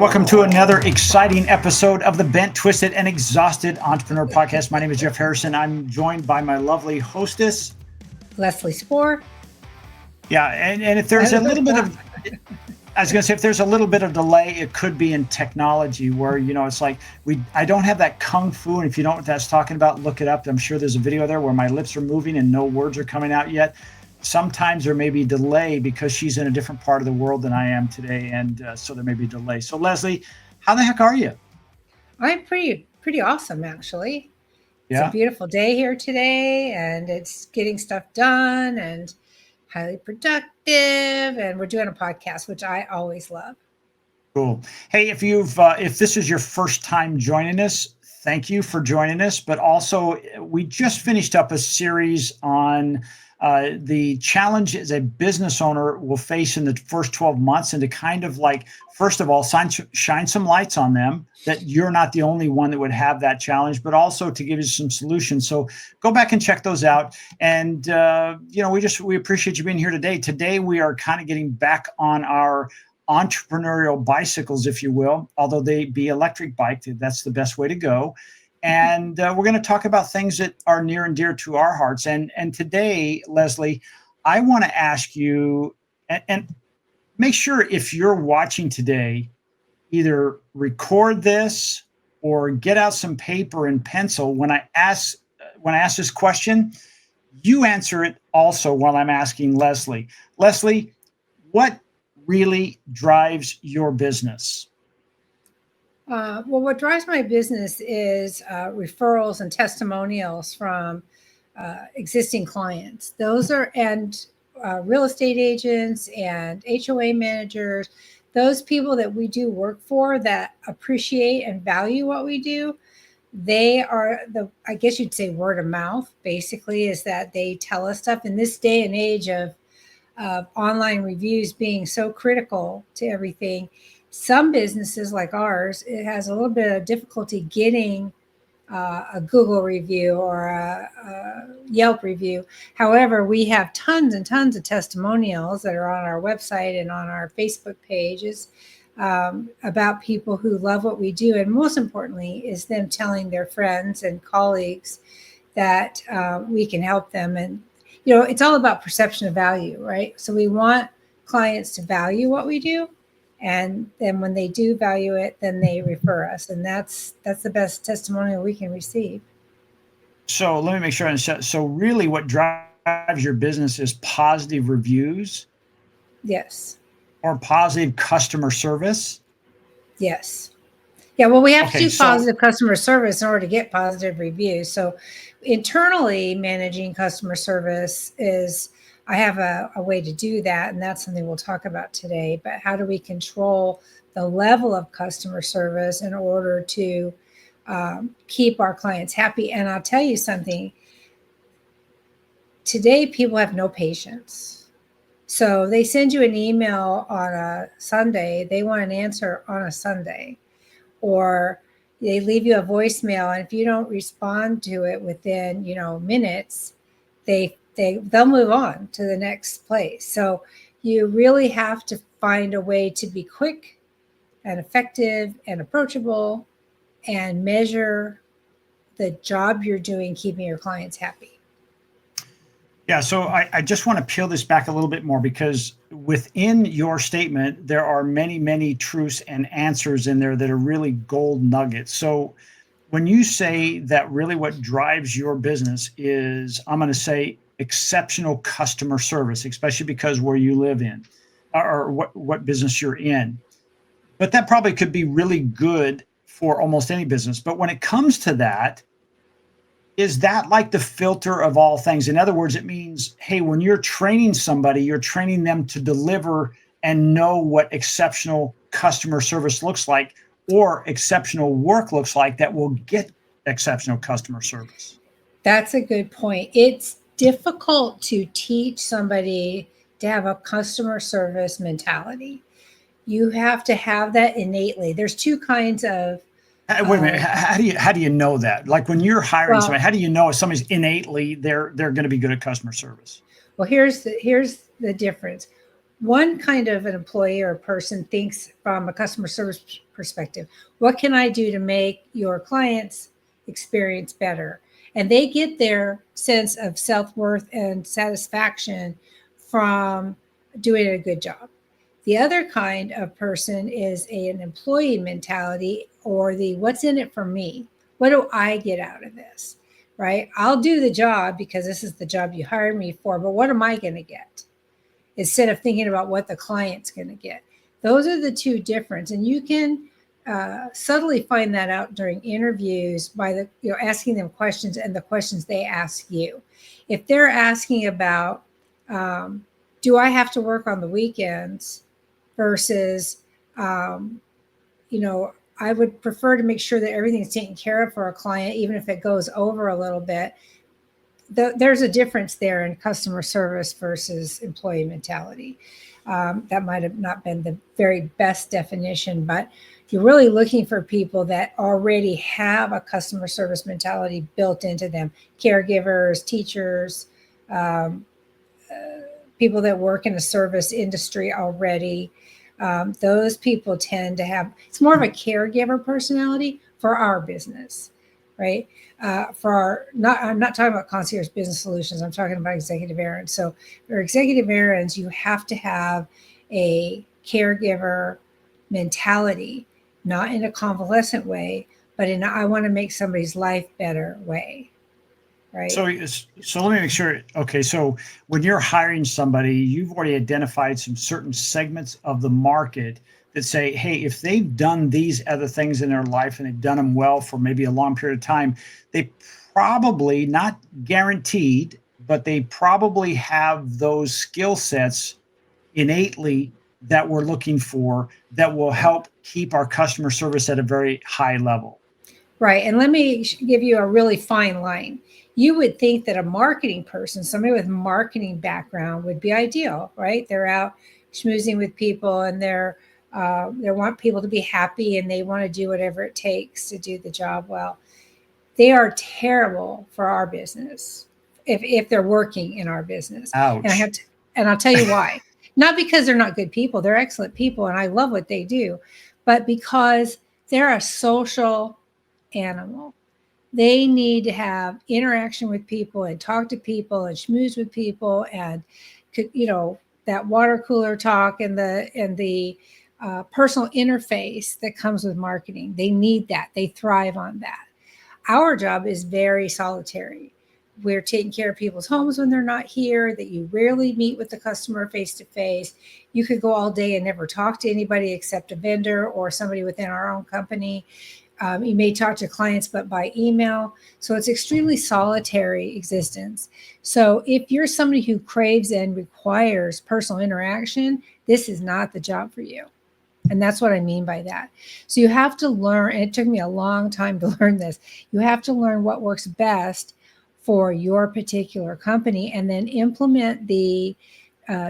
welcome to another exciting episode of the Bent, Twisted, and Exhausted Entrepreneur Podcast. My name is Jeff Harrison. I'm joined by my lovely hostess, Leslie Spoor. Yeah, and if there's a little bit of, I was going to say, if there's a little bit of delay, it could be in technology where, it's like I don't have that kung fu. And if you don't know what that's talking about, look it up. I'm sure there's a video there where my lips are moving and no words are coming out yet. Sometimes there may be delay because she's in a different part of the world than I am today. And so there may be delay. So Leslie, how the heck are you? I'm pretty awesome, actually. It's Yeah. a beautiful day here today, and it's getting stuff done and highly productive. And we're doing a podcast, which I always love. Cool. Hey, if this is your first time joining us, thank you for joining us. But also, we just finished up a series on the challenge as a business owner will face in the first 12 months, and to kind of like, first of all, shine some lights on them that you're not the only one that would have that challenge, but also to give you some solutions. So go back and check those out. And, we appreciate you being here today. Today, we are kind of getting back on our entrepreneurial bicycles, if you will, although they be electric bike. That's the best way to go. And we're going to talk about things that are near and dear to our hearts. And today, Leslie, I want to ask you, and make sure if you're watching today, either record this or get out some paper and pencil. When I ask this question, you answer it also while I'm asking Leslie. Leslie, what really drives your business? Well, what drives my business is referrals and testimonials from existing clients. Those are, and real estate agents and HOA managers, those people that we do work for that appreciate and value what we do. They are I guess you'd say word of mouth, basically, is that they tell us stuff in this day and age of online reviews being so critical to everything. Some businesses like ours, it has a little bit of difficulty getting a Google review or a Yelp review. However, we have tons and tons of testimonials that are on our website and on our Facebook pages about people who love what we do. And most importantly is them telling their friends and colleagues that we can help them. And, it's all about perception of value, right? So we want clients to value what we do. And then when they do value it, then they refer us. And that's the best testimonial we can receive. So let me make sure. So really what drives your business is positive reviews? Yes. Or positive customer service? Yes. Yeah, well, we have to do positive customer service in order to get positive reviews. So internally managing customer service is, I have a way to do that, and that's something we'll talk about today. But how do we control the level of customer service in order to keep our clients happy? And I'll tell you something. Today, people have no patience. So they send you an email on a Sunday. They want an answer on a Sunday. Or they leave you a voicemail, and if you don't respond to it within, minutes, they'll move on to the next place. So you really have to find a way to be quick and effective and approachable and measure the job you're doing, keeping your clients happy. Yeah, so I just want to peel this back a little bit more, because within your statement, there are many, many truths and answers in there that are really gold nuggets. So when you say that really what drives your business is, I'm going to say, exceptional customer service, especially because where you live in or what business you're in. But that probably could be really good for almost any business. But when it comes to that, is that like the filter of all things? In other words, it means, hey, when you're training somebody, you're training them to deliver and know what exceptional customer service looks like, or exceptional work looks like, that will get exceptional customer service. That's a good point. It's difficult to teach somebody to have a customer service mentality. You have to have that innately. There's two kinds of Wait a minute. How do you know that? Like when you're hiring somebody, how do you know if somebody's innately they're going to be good at customer service? Well, here's the difference. one kind of an employee or a person thinks from a customer service perspective, what can I do to make your client's experience better? And they get their sense of self-worth and satisfaction from doing a good job. The other kind of person is an employee mentality, or the what's in it for me? What do I get out of this? Right? I'll do the job because this is the job you hired me for, but what am I going to get? Instead of thinking about what the client's going to get. Those are the two difference. And you can subtly find that out during interviews by asking them questions and the questions they ask you. If they're asking about, do I have to work on the weekends versus, I would prefer to make sure that everything's taken care of for a client, even if it goes over a little bit. There's a difference there in customer service versus employee mentality. That might have not been the very best definition, but you're really looking for people that already have a customer service mentality built into them. Caregivers, teachers, people that work in the service industry already. Those people tend to have, it's more of a caregiver personality for our business, right? I'm not talking about concierge business solutions. I'm talking about executive errands. So for executive errands, you have to have a caregiver mentality, not in a convalescent way, but in a, I want to make somebody's life better way. Right. So let me make sure. Okay. So when you're hiring somebody, you've already identified some certain segments of the market that say, hey, if they've done these other things in their life and they've done them well for maybe a long period of time, they probably, not guaranteed, but they probably have those skill sets innately that we're looking for that will help keep our customer service at a very high level. Right. And let me give you a really fine line. You would think that a marketing person, somebody with marketing background, would be ideal, right? They're out schmoozing with people and they want people to be happy and they want to do whatever it takes to do the job well. They are terrible for our business if they're working in our business. Ouch. And I'll tell you why. Not because they're not good people. They're excellent people and I love what they do, but because they're a social animal. They need to have interaction with people and talk to people and schmooze with people and, that water cooler talk and the personal interface that comes with marketing. They need that. They thrive on that. Our job is very solitary. We're taking care of people's homes when they're not here, that you rarely meet with the customer face to face. You could go all day and never talk to anybody except a vendor or somebody within our own company. You may talk to clients, but by email. So it's extremely solitary existence. So if you're somebody who craves and requires personal interaction, this is not the job for you. And that's what I mean by that. So you have to learn, and it took me a long time to learn this. You have to learn what works best for your particular company and then implement the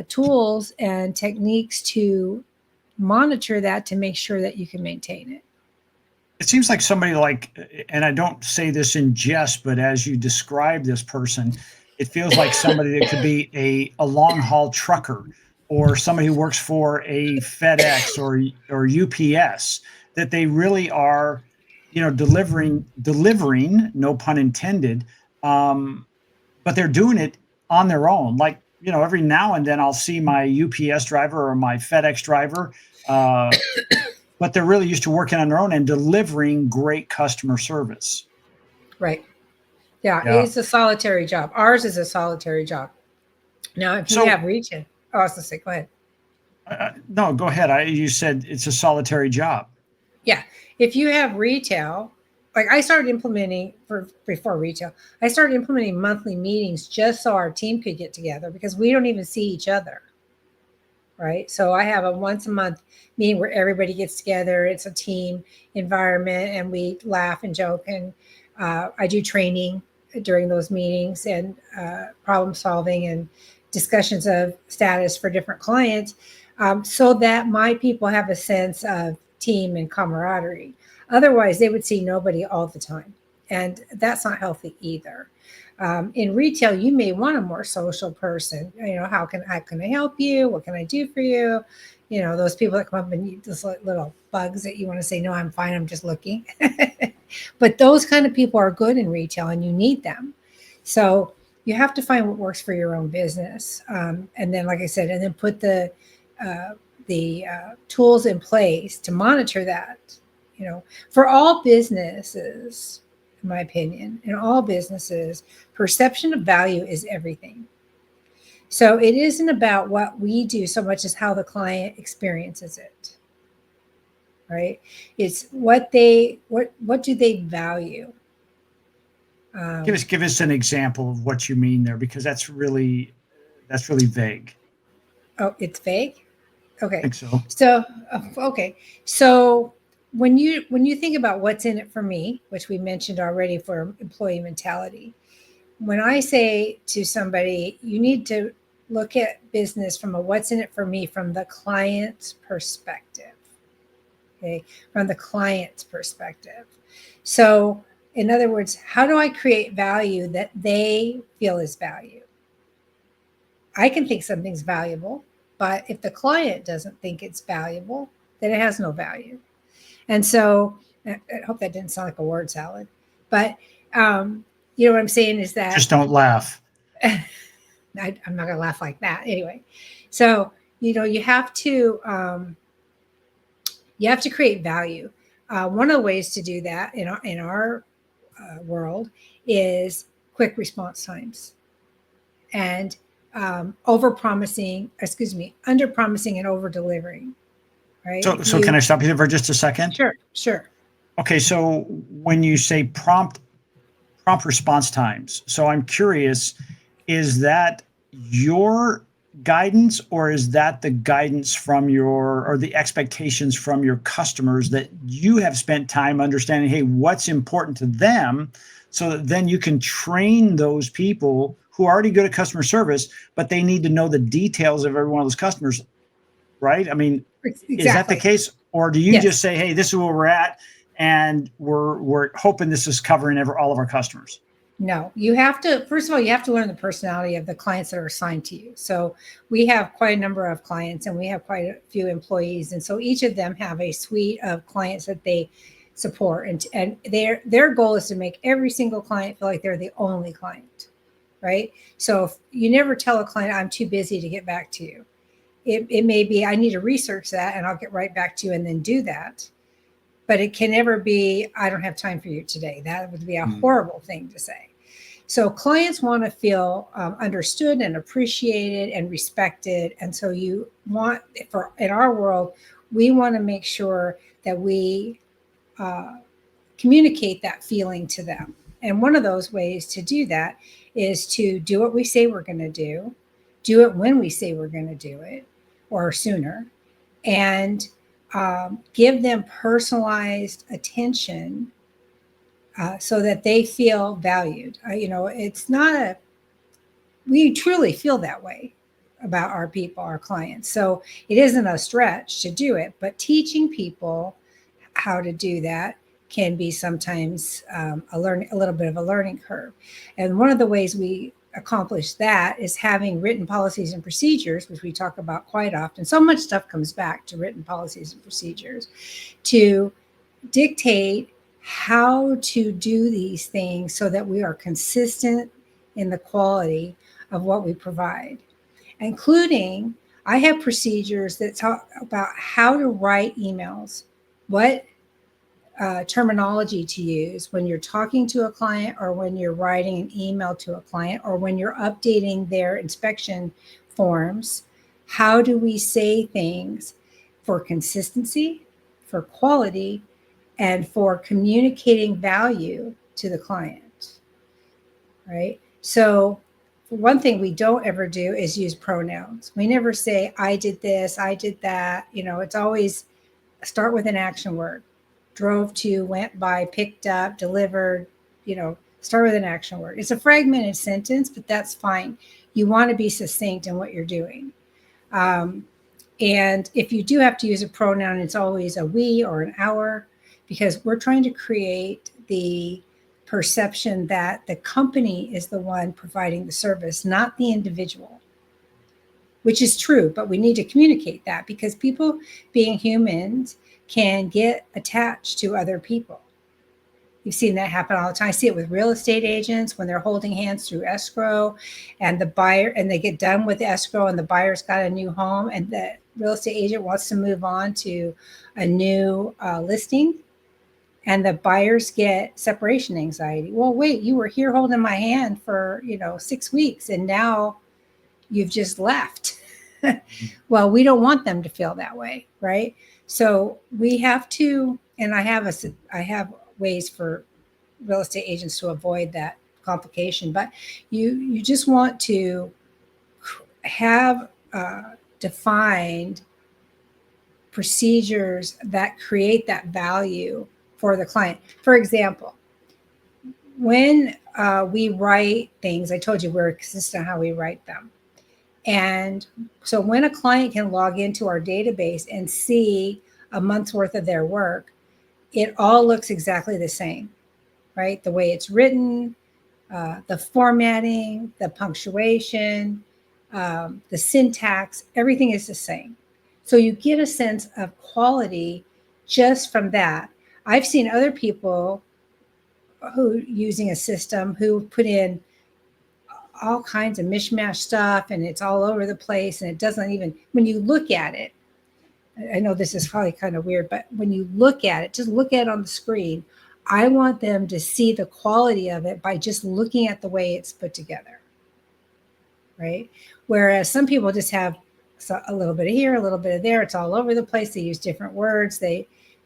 tools and techniques to monitor that to make sure that you can maintain it. It seems like somebody and I don't say this in jest, but as you describe this person, it feels like somebody that could be a long haul trucker or somebody who works for a FedEx or UPS, that they really are, delivering, no pun intended, but they're doing it on their own. Like, every now and then I'll see my UPS driver or my FedEx driver, but they're really used to working on their own and delivering great customer service. Right. Yeah. It's a solitary job. Ours is a solitary job. Now, if you have retail, I was going to say, go ahead. No, go ahead. You said it's a solitary job. Yeah. If you have retail, like I started implementing before retail, I started implementing monthly meetings just so our team could get together because we don't even see each other. Right. So I have a once a month meeting where everybody gets together. It's a team environment and we laugh and joke. And I do training during those meetings and problem solving and discussions of status for different clients so that my people have a sense of team and camaraderie. Otherwise, they would see nobody all the time. And that's not healthy either. In retail, you may want a more social person. How can I help you? What can I do for you? Those people that come up and eat those little bugs that you want to say, no, I'm fine, I'm just looking. But those kind of people are good in retail, and you need them. So you have to find what works for your own business, and then, like I said, and then put the tools in place to monitor that. For all businesses, in my opinion, in all businesses, perception of value is everything. So it isn't about what we do so much as how the client experiences it, right? It's what do they value? Give us an example of what you mean there, because that's really vague. Oh, it's vague. I Okay. think so. So okay. So when you think about what's in it for me, which we mentioned already for employee mentality, when I say to somebody, you need to look at business from a what's in it for me from the client's perspective. Okay, from the client's perspective. So, in other words, how do I create value that they feel is value? I can think something's valuable, but if the client doesn't think it's valuable, then it has no value. And so, I hope that didn't sound like a word salad, but what I'm saying is that Just don't laugh. I'm not going to laugh like that anyway. So, you have to create value. One of the ways to do that in our world is quick response times and under promising and over delivering. Right. So can I stop you there for just a second? Sure. Okay. So when you say prompt response times, so I'm curious, is that your guidance, or is that the guidance from or the expectations from your customers that you have spent time understanding, hey, what's important to them, so that then you can train those people who are already good at customer service, but they need to know the details of every one of those customers, right? I mean, Exactly. Is that the case? Or do you Yes. just say, hey, this is where we're at, and we're hoping this is covering all of our customers? No, first of all, you have to learn the personality of the clients that are assigned to you. So we have quite a number of clients, and we have quite a few employees. And so each of them have a suite of clients that they support. And their goal is to make every single client feel like they're the only client, right? So if you never tell a client, I'm too busy to get back to you. It may be, I need to research that and I'll get right back to you and then do that. But it can never be, I don't have time for you today. That would be a horrible thing to say. So clients want to feel understood and appreciated and respected. And so in our world, we want to make sure that we communicate that feeling to them. And one of those ways to do that is to do what we say we're going to do it when we say we're going to do it, or sooner, and give them personalized attention so that they feel valued. We truly feel that way about our people, our clients. So it isn't a stretch to do it, but teaching people how to do that can be sometimes a little bit of a learning curve. And one of the ways we accomplish that is having written policies and procedures, which we talk about quite often. So much stuff comes back to written policies and procedures to dictate how to do these things so that we are consistent in the quality of what we provide. Including, I have procedures that talk about how to write emails, what terminology to use when you're talking to a client, or when you're writing an email to a client, or when you're updating their inspection forms. How do we say things for consistency, for quality, and for communicating value to the client, right? So one thing we don't ever do is use pronouns. We never say, I did this, I did that. It's always start with an action word. Drove to, went by, picked up, delivered, start with an action word. It's a fragmented sentence, but that's fine. You want to be succinct in what you're doing. And if you do have to use a pronoun, it's always a we or an our, because we're trying to create the perception that the company is the one providing the service, not the individual, which is true, but we need to communicate that because people, being humans, can get attached to other people. You've seen that happen all the time. I see it with real estate agents when they're holding hands through escrow and the buyer, and they get done with escrow and the buyer's got a new home and the real estate agent wants to move on to a new listing. And the buyers get separation anxiety. Well, wait, you were here holding my hand for, 6 weeks and now you've just left. Well, we don't want them to feel that way, right? So we have to, and I have ways for real estate agents to avoid that complication, but you just want to have defined procedures that create that value for the client. For example, when we write things, I told you we're consistent how we write them. And so when a client can log into our database and see a month's worth of their work, it all looks exactly the same, right? The way it's written, the formatting, the punctuation, the syntax, everything is the same. So you get a sense of quality just from that. I've seen other people who using a system who put in all kinds of mishmash stuff and it's all over the place and it doesn't even, when you look at it, I know this is probably kind of weird, but when you look at it, just look at it on the screen. I want them to see the quality of it by just looking at the way it's put together, right? Whereas some people just have a little bit of here, a little bit of there. It's all over the place. They use different words.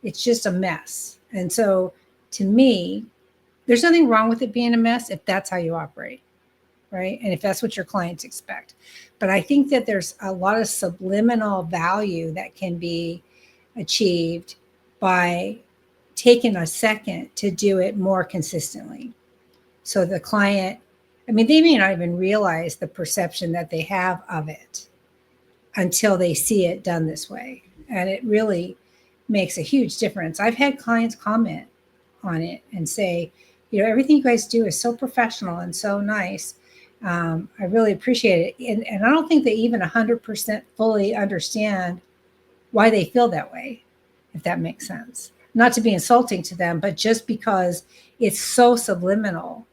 It's just a mess. And so to me, there's nothing wrong with it being a mess if that's how you operate, right? And if that's what your clients expect. But I think that there's a lot of subliminal value that can be achieved by taking a second to do it more consistently. So the client, they may not even realize the perception that they have of it until they see it done this way. And it really makes a huge difference. I've had clients comment on it and say, everything you guys do is so professional and so nice. I really appreciate it. And I don't think they even 100% fully understand why they feel that way, if that makes sense. Not to be insulting to them, but just because it's so subliminal.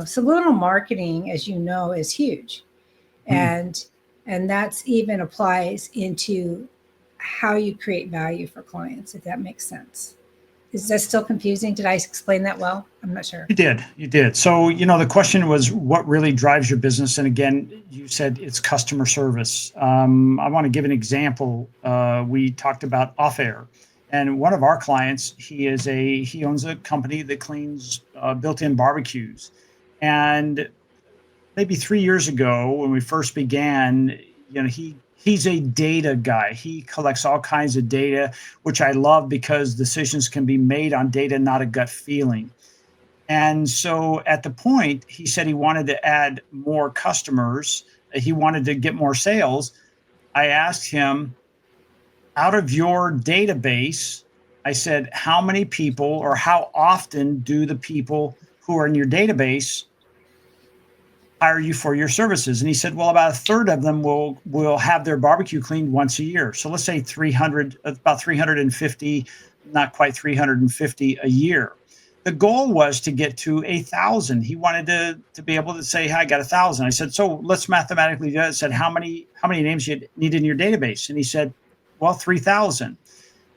Subliminal marketing, as you know, is huge. And that's even applies into how you create value for clients, if that makes sense. Is that still confusing? Did I explain that well? I'm not sure. You did. So, the question was what really drives your business? And again, you said it's customer service. I want to give an example. We talked about off air. And one of our clients, he owns a company that cleans built-in barbecues. And maybe 3 years ago, when we first began, he's a data guy. He collects all kinds of data, which I love because decisions can be made on data, not a gut feeling. And so at the point, he said he wanted to add more customers. He wanted to get more sales. I asked him, out of your database, I said, how many people or how often do the people who are in your database hire you for your services? And he said, well, about a third of them will have their barbecue cleaned once a year. So let's say 300, about 350, not quite 350 a year. The goal was to get to 1,000. He wanted to be able to say, hey, I got 1,000. I said, so let's mathematically do it. I said, how many names you need in your database? And he said, well, 3,000.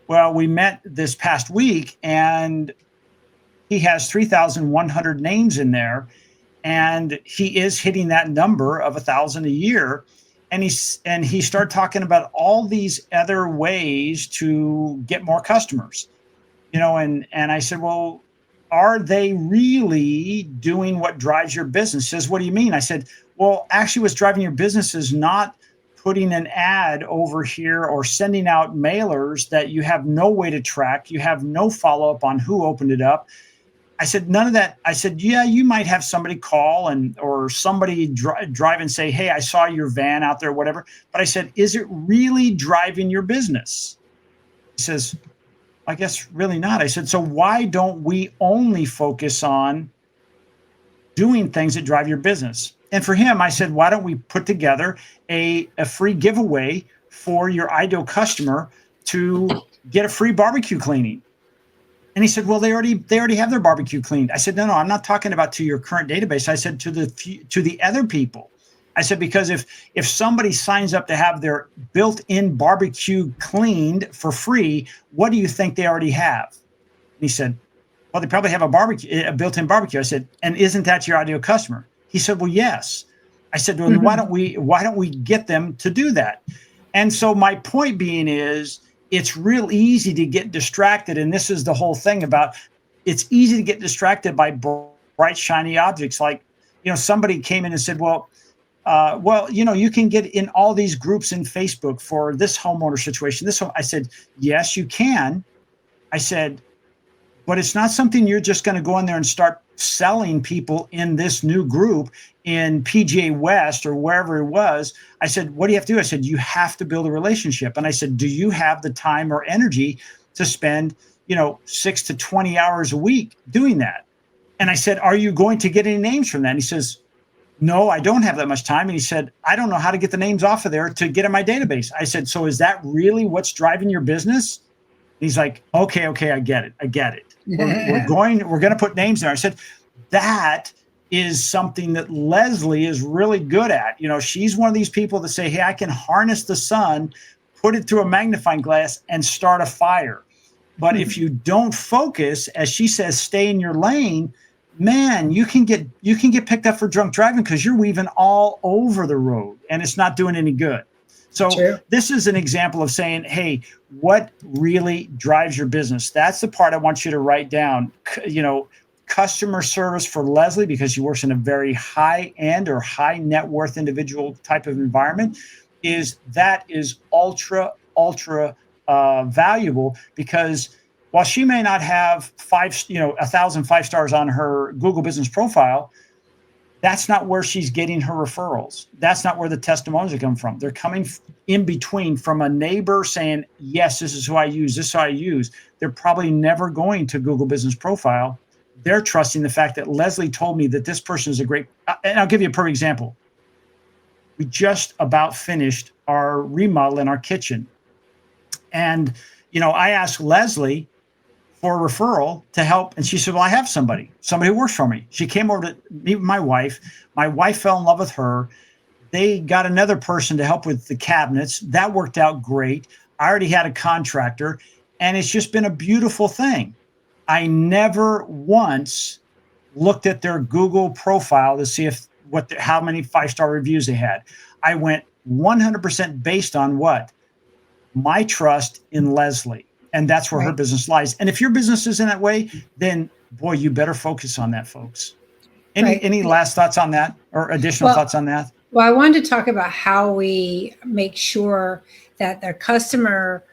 Well, we met this past week and he has 3,100 names in there. And he is hitting that number of 1,000 a year. And he started talking about all these other ways to get more customers, and I said, well, are they really doing what drives your business? He says, what do you mean? I said, well, actually what's driving your business is not putting an ad over here or sending out mailers that you have no way to track. You have no follow-up on who opened it up. I said, none of that. I said, yeah, you might have somebody call or somebody drive and say, hey, I saw your van out there, whatever. But I said, is it really driving your business? He says, I guess really not. I said, so why don't we only focus on doing things that drive your business? And for him, I said, why don't we put together a free giveaway for your ideal customer to get a free barbecue cleaning? And he said, well, they already have their barbecue cleaned. I said, no, I'm not talking about to your current database. I said to the other people. I said, because if somebody signs up to have their built-in barbecue cleaned for free, what do you think they already have? And he said, well, they probably have a built-in barbecue. I said, and isn't that your ideal customer? He said, well, yes. I said, well, why don't we get them to do that? And so my point being is, it's real easy to get distracted. And this is the whole thing about, it's easy to get distracted by bright, shiny objects. Like, somebody came in and said, well, you can get in all these groups in Facebook for this homeowner situation. I said, yes, you can. I said, but it's not something you're just going to go in there and start selling people in this new group in PGA West or wherever it was. I said, what do you have to do? I said, you have to build a relationship. And I said, do you have the time or energy to spend, 6 to 20 hours a week doing that? And I said, are you going to get any names from that? And he says, no, I don't have that much time. And he said, I don't know how to get the names off of there to get in my database. I said, so is that really what's driving your business? He's like, okay, I get it. We're going to put names there. I said, that is something that Leslie is really good at. She's one of these people that say, hey, I can harness the sun, put it through a magnifying glass and start a fire. But if you don't focus, as she says, stay in your lane, man, you can get picked up for drunk driving because you're weaving all over the road and it's not doing any good. So This is an example of saying, hey, what really drives your business? That's the part I want you to write down. Customer service for Leslie, because she works in a very high end or high net worth individual type of environment, is ultra valuable, because while she may not have 1,000 5-stars on her Google business profile, that's not where she's getting her referrals. That's not where the testimonials are coming from. They're coming in between from a neighbor saying, yes, this is who I use, this is who I use. They're probably never going to Google business profile. They're trusting the fact that Leslie told me that this person is a great, and I'll give you a perfect example. We just about finished our remodel in our kitchen. And, I asked Leslie for a referral to help. And she said, well, I have somebody who works for me. She came over to meet with my wife. My wife fell in love with her. They got another person to help with the cabinets. That worked out great. I already had a contractor, and it's just been a beautiful thing. I never once looked at their Google profile to see how many 5-star reviews they had. I went 100% based on what? My trust in Leslie. And that's where her business lies. And if your business is in that way, then boy, you better focus on that, folks. Any last thoughts on that, or additional thoughts on that? Well, I wanted to talk about how we make sure that the customer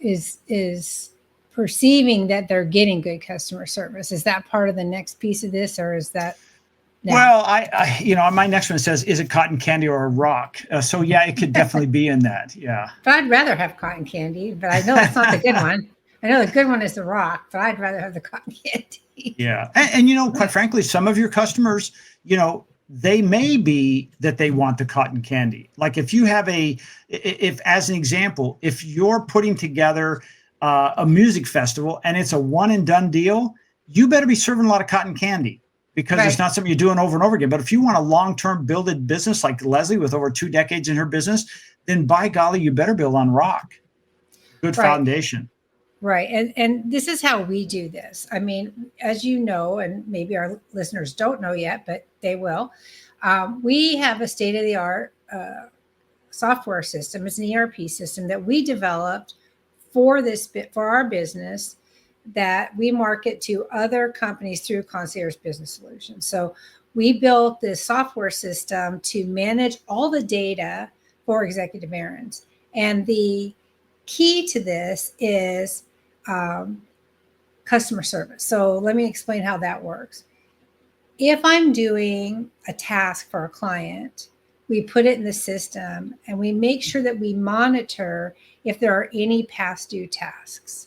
is perceiving that they're getting good customer service. Is that part of the next piece of this, or is that? No. Well, I my next one says, is it cotton candy or a rock? So yeah, it could definitely be in that. Yeah. But I'd rather have cotton candy, but I know that's not the good one. I know the good one is the rock, but I'd rather have the cotton candy. Yeah. And quite frankly, some of your customers, they may be that they want the cotton candy. Like if you have as an example, if you're putting together a music festival and it's a one and done deal, you better be serving a lot of cotton candy. Because it's not something you're doing over and over again. But if you want a long-term builded business like Leslie with over 2 decades in her business, then by golly, you better build on rock. Good foundation. Right. And this is how we do this. I mean, as you know, and maybe our listeners don't know yet, but they will. We have a state-of-the-art software system. It's an ERP system that we developed for our business, that we market to other companies through Concierge Business Solutions. So we built this software system to manage all the data for executive errands. And the key to this is customer service. So let me explain how that works. If I'm doing a task for a client, we put it in the system and we make sure that we monitor if there are any past due tasks.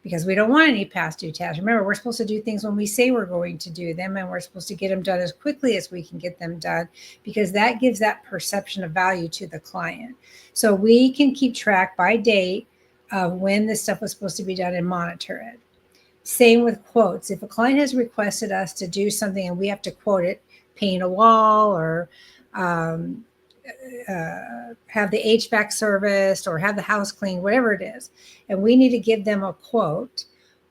because we don't want any past due tasks. Remember, we're supposed to do things when we say we're going to do them, and we're supposed to get them done as quickly as we can get them done, because that gives that perception of value to the client. So we can keep track by date of when this stuff was supposed to be done and monitor it. Same with quotes. If a client has requested us to do something and we have to quote it, paint a wall, or have the HVAC serviced, or have the house cleaned, whatever it is, and we need to give them a quote,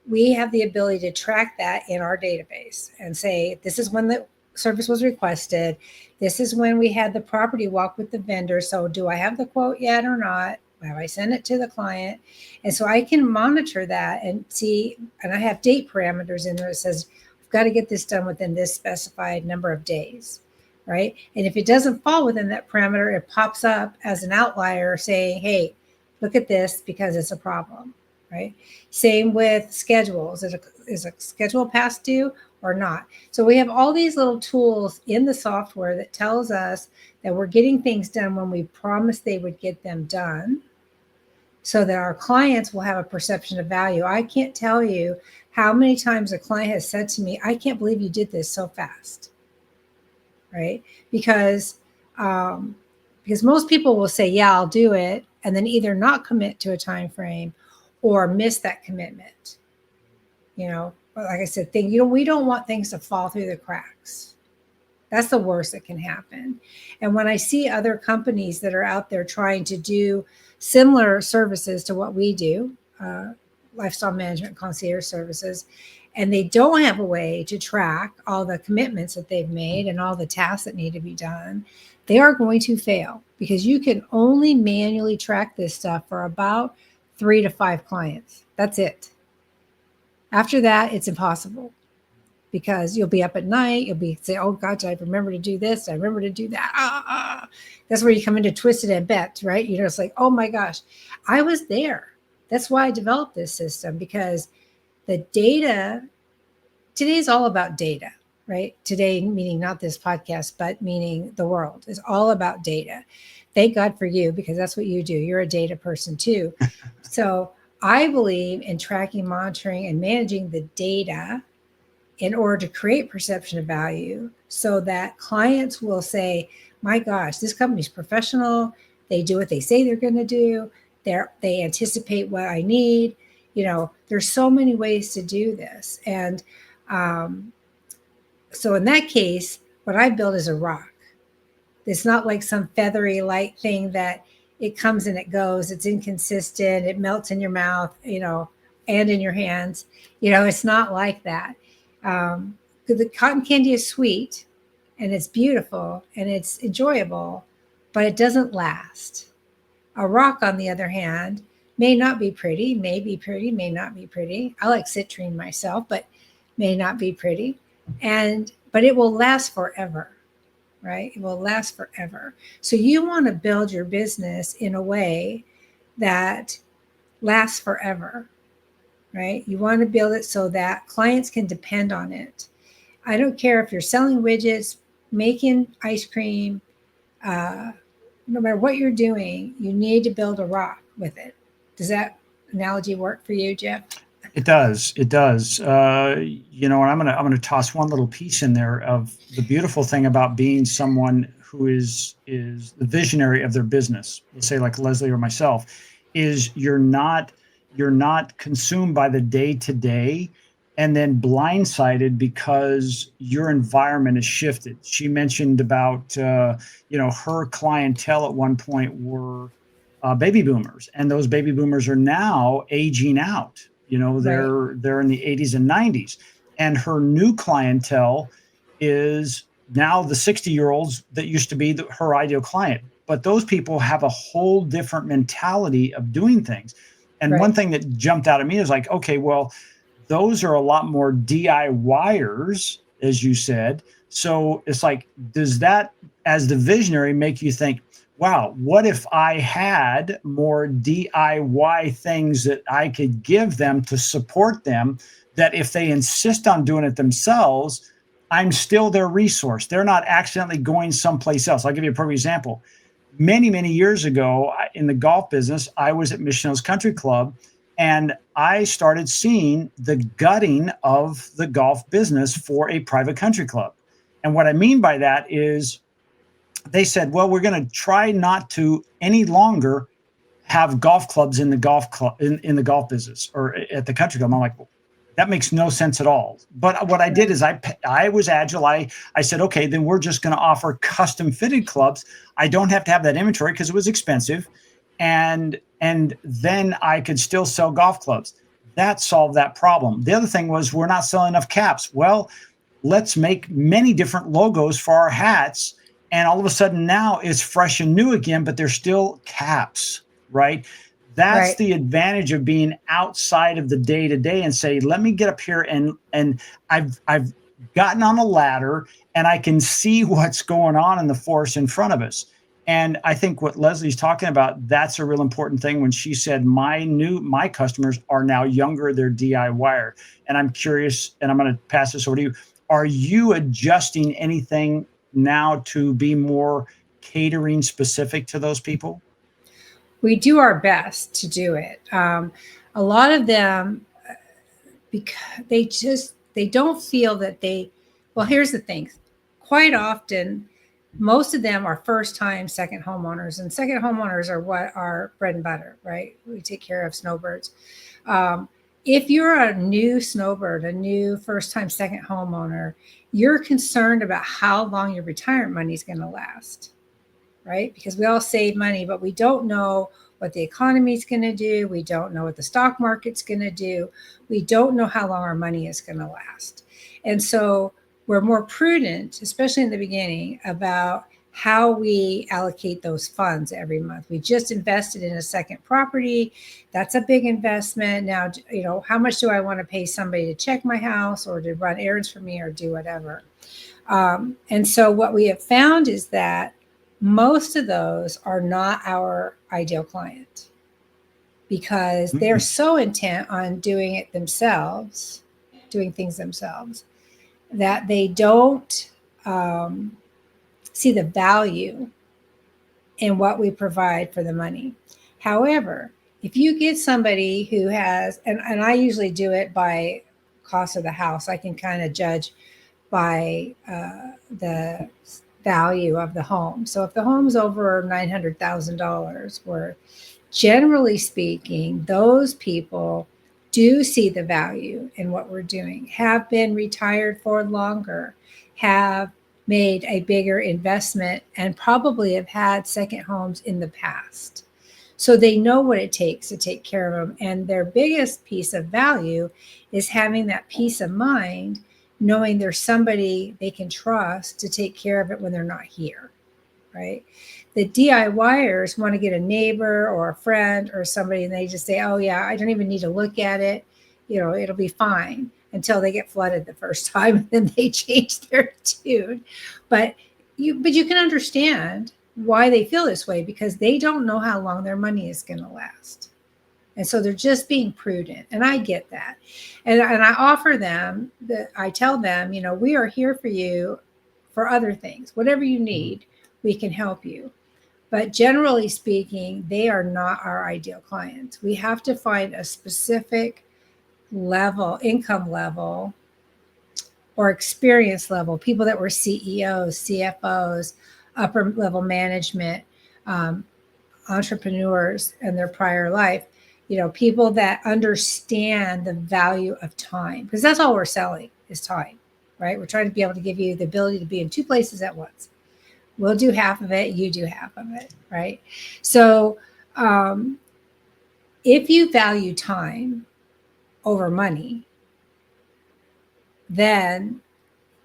we have the ability to track that in our database and say, this is when the service was requested. This is when we had the property walk with the vendor. So do I have the quote yet or not? Have I sent it to the client? And so I can monitor that and see, and I have date parameters in there that says, we've got to get this done within this specified number of days. Right. And if it doesn't fall within that parameter, it pops up as an outlier saying, hey, look at this because it's a problem. Right. Same with schedules. Is a schedule past due or not? So we have all these little tools in the software that tells us that we're getting things done when we promised they would get them done, so that our clients will have a perception of value. I can't tell you how many times a client has said to me, I can't believe you did this so fast. Right? Because most people will say, yeah, I'll do it, and then either not commit to a time frame or miss that commitment. Like I said, we don't want things to fall through the cracks. That's the worst that can happen. And when I see other companies that are out there trying to do similar services to what we do, lifestyle management concierge services, and they don't have a way to track all the commitments that they've made and all the tasks that need to be done, they are going to fail, because you can only manually track this stuff for about 3 to 5 clients. That's it. After that, it's impossible, because you'll be up at night. You'll say, oh, gosh, I remember to do this. I remember to do that. That's where you come into twisted at bet, right? It's like, oh, my gosh, I was there. That's why I developed this system, because the data, today is all about data, right? Today, meaning not this podcast, but meaning the world, is all about data. Thank God for you, because that's what you do. You're a data person too. So I believe in tracking, monitoring, and managing the data in order to create perception of value, so that clients will say, my gosh, this company's professional. They do what they say they're going to do. They anticipate what I need. There's so many ways to do this. And so in that case, what I build is a rock. It's not like some feathery light thing that it comes and it goes. It's inconsistent. It melts in your mouth, and in your hands. It's not like that. The cotton candy is sweet and it's beautiful and it's enjoyable, but it doesn't last. A rock, on the other hand, may not be pretty, may be pretty, may not be pretty. I like citrine myself, but may not be pretty. But it will last forever, right? It will last forever. So you want to build your business in a way that lasts forever, right? You want to build it so that clients can depend on it. I don't care if you're selling widgets, making ice cream, no matter what you're doing, you need to build a rock with it. Does that analogy work for you, Jeff? It does. It does. And I'm gonna toss one little piece in there of the beautiful thing about being someone who is the visionary of their business. Let's say like Leslie or myself, is you're not consumed by the day to day and then blindsided because your environment has shifted. She mentioned about her clientele at one point were baby boomers, and those baby boomers are now aging out. They're in the 80s and 90s, and her new clientele is now the 60-year-olds that used to be her ideal client. But those people have a whole different mentality of doing things. And one thing that jumped out at me is like, okay, well, those are a lot more DIYers, as you said. So it's like, does that, as the visionary, make you think, wow, what if I had more DIY things that I could give them to support them, that if they insist on doing it themselves, I'm still their resource. They're not accidentally going someplace else. I'll give you a perfect example. Many, many years ago in the golf business, I was at Mission Hills Country Club, And I started seeing the gutting of the golf business for a private country club. And what I mean by that is they said, well, we're going to try not to any longer have golf clubs in the golf club in the golf business or at the country club. I'm like, well, that makes no sense at all. But what I did is I was agile. I said, okay, then we're just going to offer custom fitted clubs. I don't have to have that inventory because it was expensive, and then I could still sell golf clubs. That solved that problem. The other thing was we're not selling enough caps. Well, let's make many different logos for our hats. And all of a sudden now it's fresh and new again, but they're still caps, right? That's Right. the advantage of being outside of the day to day and say, let me get up here and I've gotten on a ladder and I can see what's going on in the forest in front of us. And I think what Leslie's talking about, that's a real important thing when she said my customers are now younger, they're DIYer. And I'm curious, and I'm going to pass this over to you. Are you adjusting anything now to be more catering specific to those people? We do our best to do it. A lot of them, because they don't feel that well, here's the thing. Quite often, most of them are first time second homeowners, and second homeowners are what our bread and butter, right? We take care of snowbirds. If you're a new snowbird, a new first time second homeowner, you're concerned about how long your retirement money is going to last, right? Because we all save money, but we don't know what the economy is going to do. We don't know what the stock market's going to do. We don't know how long our money is going to last. And so we're more prudent, especially in the beginning, about how we allocate those funds every month. We just invested in a second property. That's a big investment. Now, how much do I want to pay somebody to check my house or to run errands for me or do whatever? And so what we have found is that most of those are not our ideal client because they're so intent on doing it themselves, doing things themselves, that they don't see the value in what we provide for the money. However, if you get somebody who has, and I usually do it by cost of the house, I can kind of judge by the value of the home. So if the home's over $900,000 worth, generally speaking, those people do see the value in what we're doing, have been retired for longer, have made a bigger investment, and probably have had second homes in the past. So they know what it takes to take care of them. And their biggest piece of value is having that peace of mind, knowing there's somebody they can trust to take care of it when they're not here, right? The DIYers want to get a neighbor or a friend or somebody, and they just say, oh yeah, I don't even need to look at it. It'll be fine, until they get flooded the first time, and then they change their tune. But you can understand why they feel this way, because they don't know how long their money is going to last. And so they're just being prudent. And I get that. And I offer them I tell them, we are here for you for other things. Whatever you need, we can help you. But generally speaking, they are not our ideal clients. We have to find a specific income level or experience level, people that were CEOs, CFOs, upper level management, entrepreneurs in their prior life, people that understand the value of time, because that's all we're selling is time, right? We're trying to be able to give you the ability to be in two places at once. We'll do half of it, you do half of it, right? So if you value time over money, then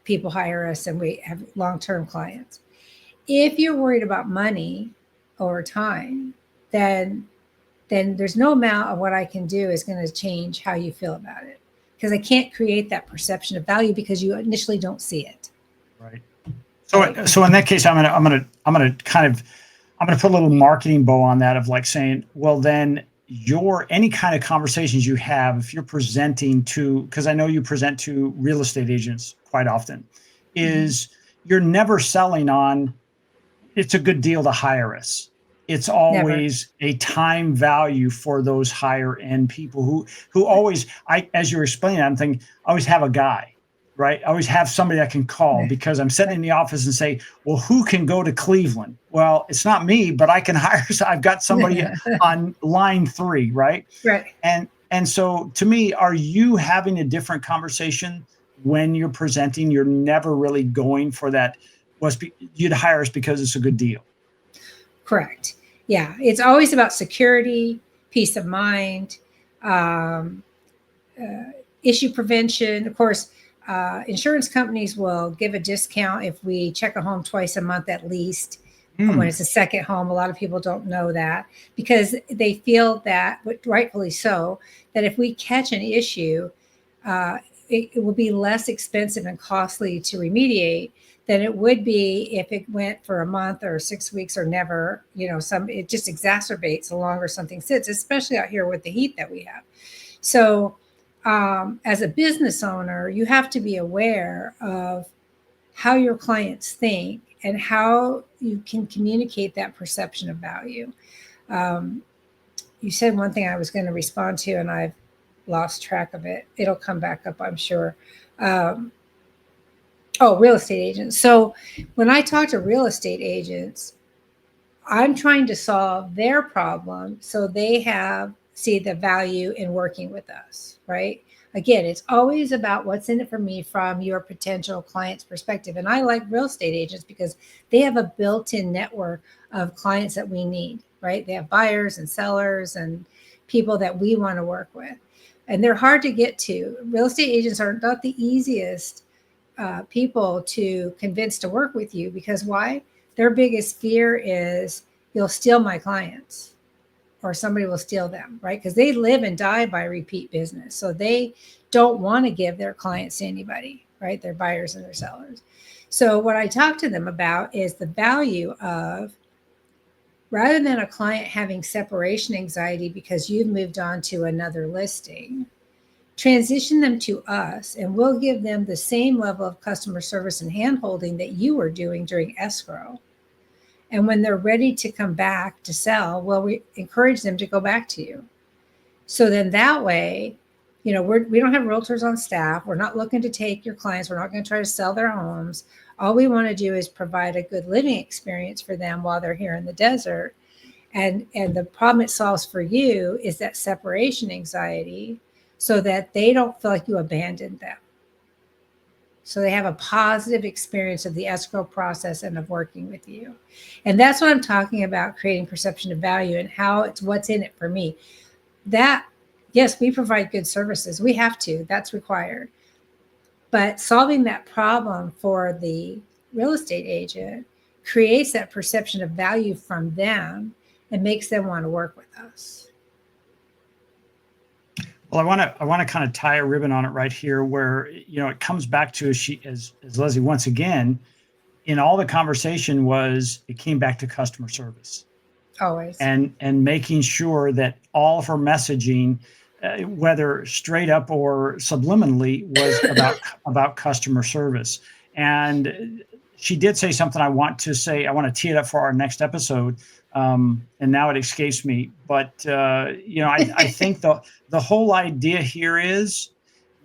people hire us and we have long-term clients. If you're worried about money over time, then there's no amount of what I can do is going to change how you feel about it, because I can't create that perception of value because you initially don't see it. Right. So in that case, I'm gonna put a little marketing bow on that of like saying, well, then any kind of conversations you have, if you're presenting to, because I know you present to real estate agents quite often, is you're never selling on, it's a good deal to hire us. It's Never. always a time value for those higher end people who always, as you were explaining, I'm thinking, I always have a guy, right? I always have somebody I can call Right. because I'm sitting in the office and say, well, who can go to Cleveland? Well, it's not me, but I can hire, I've got somebody on line 3, right? Right. And so to me, are you having a different conversation when you're presenting? You're never really going for that. You'd hire us because it's a good deal. Correct. Yeah. It's always about security, peace of mind, um, uh, issue prevention. Of course, insurance companies will give a discount if we check a home twice a month at least. When Mm, it's a second home, a lot of people don't know that because they feel that, but rightfully so, that if we catch an issue, uh, it will be less expensive and costly to remediate than it would be if it went for a month or 6 weeks or never. It just exacerbates the longer something sits, especially out here with the heat that we have. So, as a business owner, you have to be aware of how your clients think and how you can communicate that perception of value. Um, you said one thing I was going to respond to, and I've lost track of it. It'll come back up, I'm sure. Um, real estate agents. So, when I talk to real estate agents, I'm trying to solve their problem so they see the value in working with us, right? Again, it's always about what's in it for me from your potential client's perspective. And I like real estate agents because they have a built-in network of clients that we need, right? They have buyers and sellers and people that we want to work with. And they're hard to get to. Real estate agents are not the easiest people to convince to work with you because why? Their biggest fear is you'll steal my clients or somebody will steal them, right? Because they live and die by repeat business. So they don't want to give their clients to anybody, right? Their buyers and their sellers. So what I talk to them about is the value of, rather than a client having separation anxiety because you've moved on to another listing, transition them to us and we'll give them the same level of customer service and handholding that you were doing during escrow. And when they're ready to come back to sell, well, we encourage them to go back to you. So then that way, we don't have realtors on staff. We're not looking to take your clients. We're not going to try to sell their homes. All we want to do is provide a good living experience for them while they're here in the desert. And the problem it solves for you is that separation anxiety so that they don't feel like you abandoned them. So they have a positive experience of the escrow process and of working with you. And that's what I'm talking about, creating perception of value and how it's what's in it for me. That, yes, we provide good services. We have to, that's required. But solving that problem for the real estate agent creates that perception of value from them and makes them want to work with us. Well, I want to kind of tie a ribbon on it right here, where it comes back to as Leslie once again in all the conversation it came back to customer service Always. and making sure that all of her messaging, whether straight up or subliminally, was about customer service. And she did say something I want to tee it up for our next episode. And now it escapes me, but I think the whole idea here is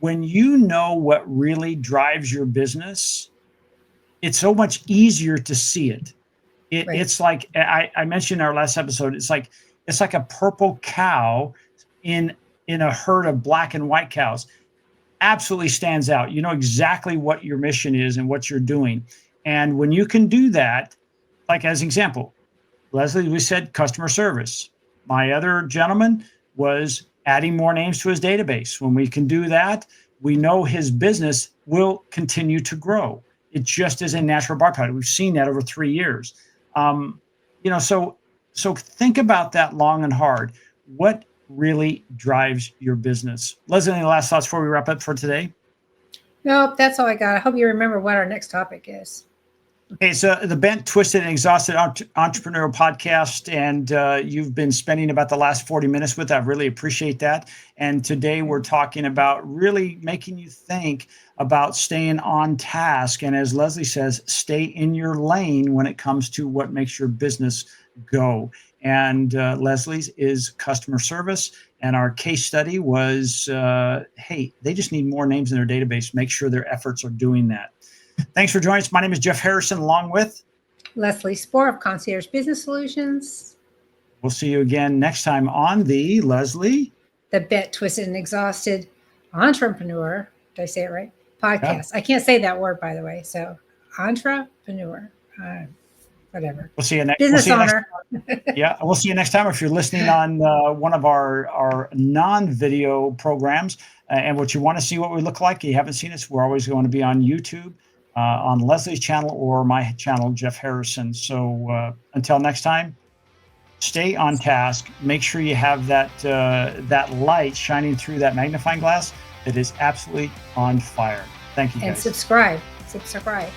when you know what really drives your business, it's so much easier to see it. Right. It's like I mentioned in our last episode. It's like a purple cow in a herd of black and white cows. Absolutely stands out. You know exactly what your mission is and what you're doing, and when you can do that, like as an example, Leslie, we said customer service. My other gentleman was adding more names to his database. When we can do that, we know his business will continue to grow. It just is a natural byproduct. We've seen that over 3 years. Um, so think about that long and hard. What really drives your business? Leslie, any last thoughts before we wrap up for today? Nope, that's all I got. I hope you remember what our next topic is. Okay, so the Bent, Twisted, and Exhausted Entrepreneurial Podcast, and you've been spending about the last 40 minutes with. I really appreciate that. And today we're talking about really making you think about staying on task. And as Leslie says, stay in your lane when it comes to what makes your business go. and Leslie's is customer service. And our case study was, hey, they just need more names in their database. Make sure their efforts are doing that. Thanks for joining us. My name is Jeff Harrison, along with Leslie Spoor of Concierge Business Solutions. We'll see you again next time on the Leslie, the Bit, Twisted, and Exhausted Entrepreneur. Did I say it right? Podcast. Yeah. I can't say that word, by the way. So, entrepreneur. Whatever. We'll see you next. Business owner. Yeah, we'll see you next time. If you're listening on one of our non-video programs, and what you want to see what we look like, you haven't seen us, we're always going to be on YouTube, on Leslie's channel or my channel, Jeff Harrison. So until next time, stay on task. Make sure you have that light shining through that magnifying glass that is absolutely on fire. Thank you, guys. And subscribe.